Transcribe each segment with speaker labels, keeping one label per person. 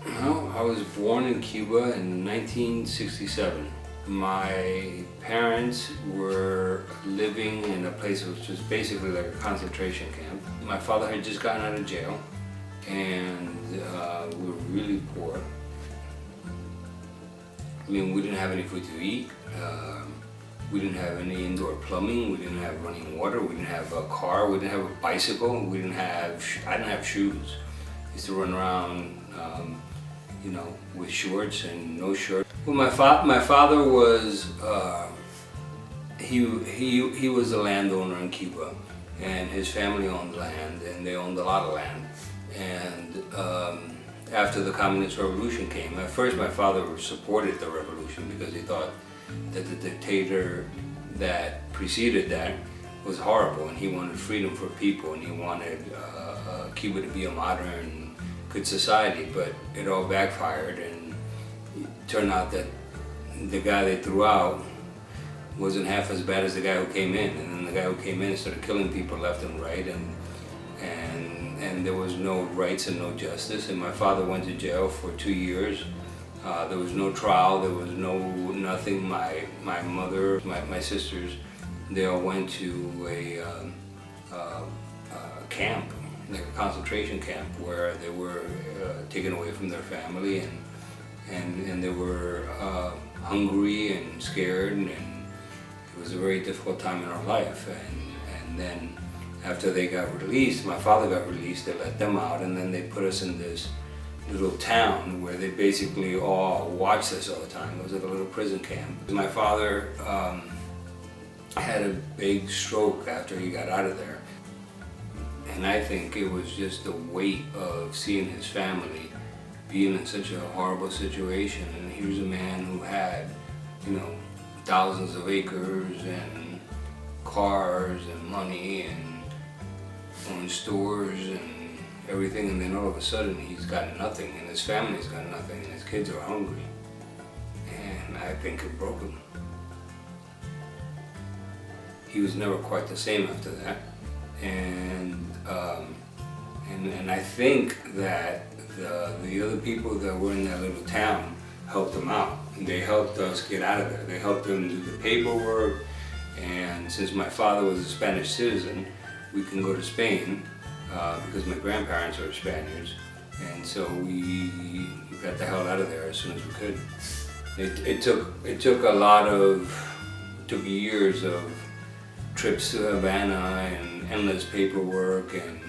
Speaker 1: Well, I was born in Cuba in 1967. My parents were living in a place which was basically like a concentration camp. My father had just gotten out of jail, and we were really poor. I mean, we didn't have any food to eat. We didn't have any indoor plumbing. We didn't have running water. We didn't have a car. We didn't have a bicycle. We didn't have. I didn't have shoes. I used to run around, with shorts and no shirt. Well, my father was he was a landowner in Cuba, and his family owned land, and they owned a lot of land. And after the Communist Revolution came, at first my father supported the revolution because he thought that the dictator that preceded that was horrible, and he wanted freedom for people, and he wanted Cuba to be a modern, good society. But it all backfired, and it turned out that the guy they threw out wasn't half as bad as the guy who came in. And then the guy who came in started killing people left and right, and there was no rights and no justice. And my father went to jail for 2 years. There was no trial, there was nothing. My mother, my sisters, they all went to a camp, like a concentration camp, where they were taken away from their family, and they were hungry and scared, and it was a very difficult time in our life. And then after they got released, my father got released, they let them out, and then they put us in this little town where they basically all watched us all the time. It was like a little prison camp. My father had a big stroke after he got out of there. And I think it was just the weight of seeing his family being in such a horrible situation. And here's a man who had, thousands of acres and cars and money and owned stores and everything, and then all of a sudden he's got nothing, and his family's got nothing, and his kids are hungry. And I think it broke him. He was never quite the same after that. And I think that the other people that were in that little town helped him out. And they helped us get out of there. They helped him do the paperwork. And since my father was a Spanish citizen, we can go to Spain because my grandparents are Spaniards. And so we got the hell out of there as soon as we could. It took years of trips to Havana and endless paperwork, and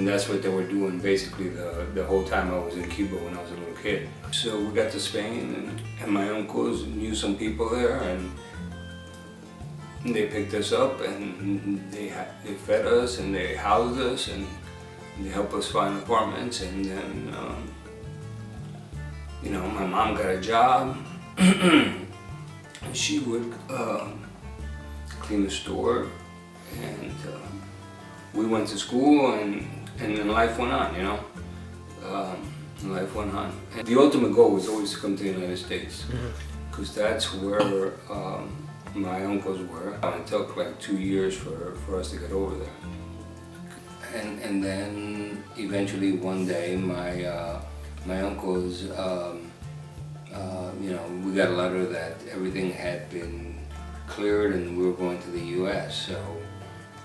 Speaker 1: that's what they were doing basically the whole time I was in Cuba when I was a little kid. So we got to Spain, and my uncles knew some people there, and they picked us up, and they fed us, and they housed us, and they helped us find apartments. And then my mom got a job. She would clean the store, and we went to school, and then life went on, life went on. And the ultimate goal was always to come to the United States, because that's where my uncles were. It took like 2 years for us to get over there. And then eventually one day my uncles, we got a letter that everything had been cleared and we were going to the US. So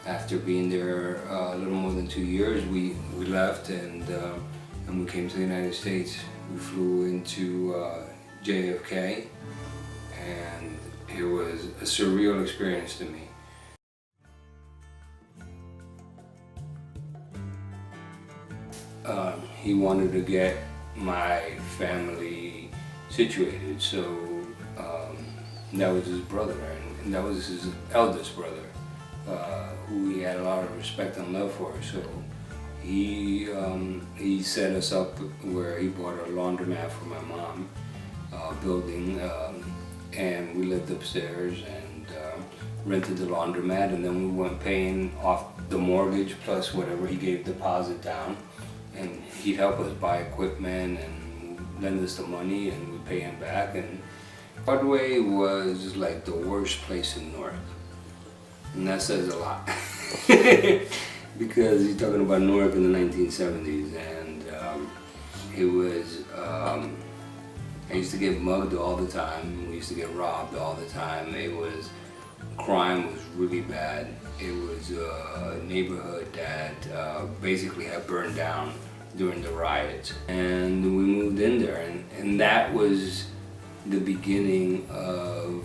Speaker 1: after being there a little more than 2 years, we left, and we came to the United States. We flew into JFK, and it was a surreal experience to me. He wanted to get my family situated, so that was his brother, and that was his eldest brother, who he had a lot of respect and love for. So he set us up where he bought a laundromat for my mom, building, and we lived upstairs and rented the laundromat, and then we went paying off the mortgage plus whatever he gave deposit down, and he'd help us buy equipment and lend us the money, and we'd pay him back. And Broadway was like the worst place in Newark, and that says a lot. Because he's talking about Newark in the 1970s, and It was, I used to get mugged all the time. We used to get robbed all the time. Crime was really bad. It was a neighborhood that basically had burned down during the riots. And we moved in there, and that was the beginning of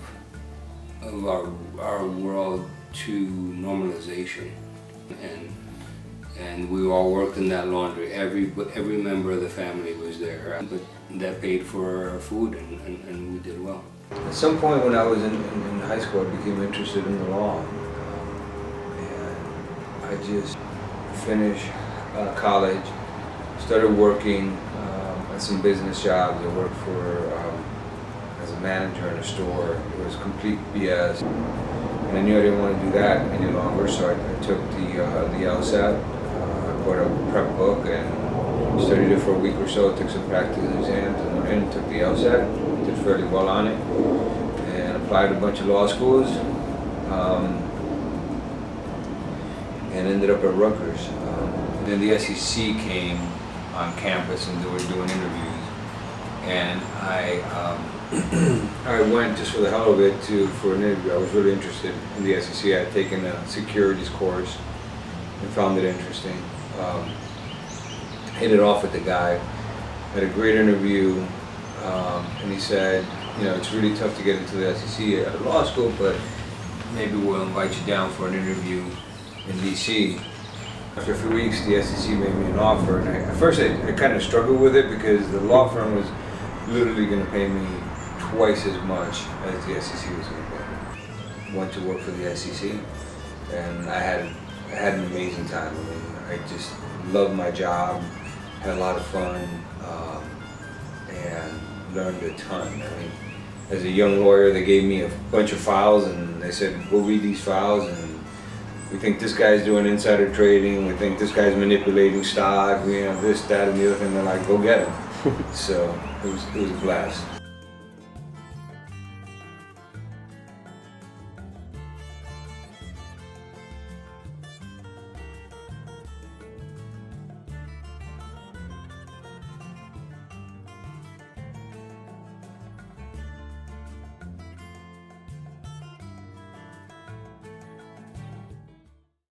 Speaker 1: our world to normalization. And we all worked in that laundry. Every member of the family was there. But that paid for our food, and we did well.
Speaker 2: At some point when I was in high school, I became interested in the law. And I just finished college, started working at some business jobs. I worked as a manager in a store. It was complete BS. And I knew I didn't want to do that any longer, so I took the LSAT. I bought a prep book and studied it for a week or so, took some practice exams, and took the LSAT, did fairly well on it, and applied to a bunch of law schools, and ended up at Rutgers. Then the SEC came on campus and they were doing interviews, and I went just for the hell of it for an interview. I was really interested in the SEC. I had taken a securities course and found it interesting. Hit it off with the guy, had a great interview, and he said, you know, it's really tough to get into the SEC at a law school, but maybe we'll invite you down for an interview in DC. After a few weeks, the SEC made me an offer, and at first I kind of struggled with it because the law firm was literally going to pay me twice as much as the SEC was going to pay me. Went to work for the SEC, and I had an amazing time. I mean, I just loved my job, had a lot of fun, and learned a ton. I mean, as a young lawyer, they gave me a bunch of files, and they said, "Go read these files, and we think this guy's doing insider trading. We think this guy's manipulating stock. We have this, that, and the other thing." They're like, "Go get him." So it was a blast.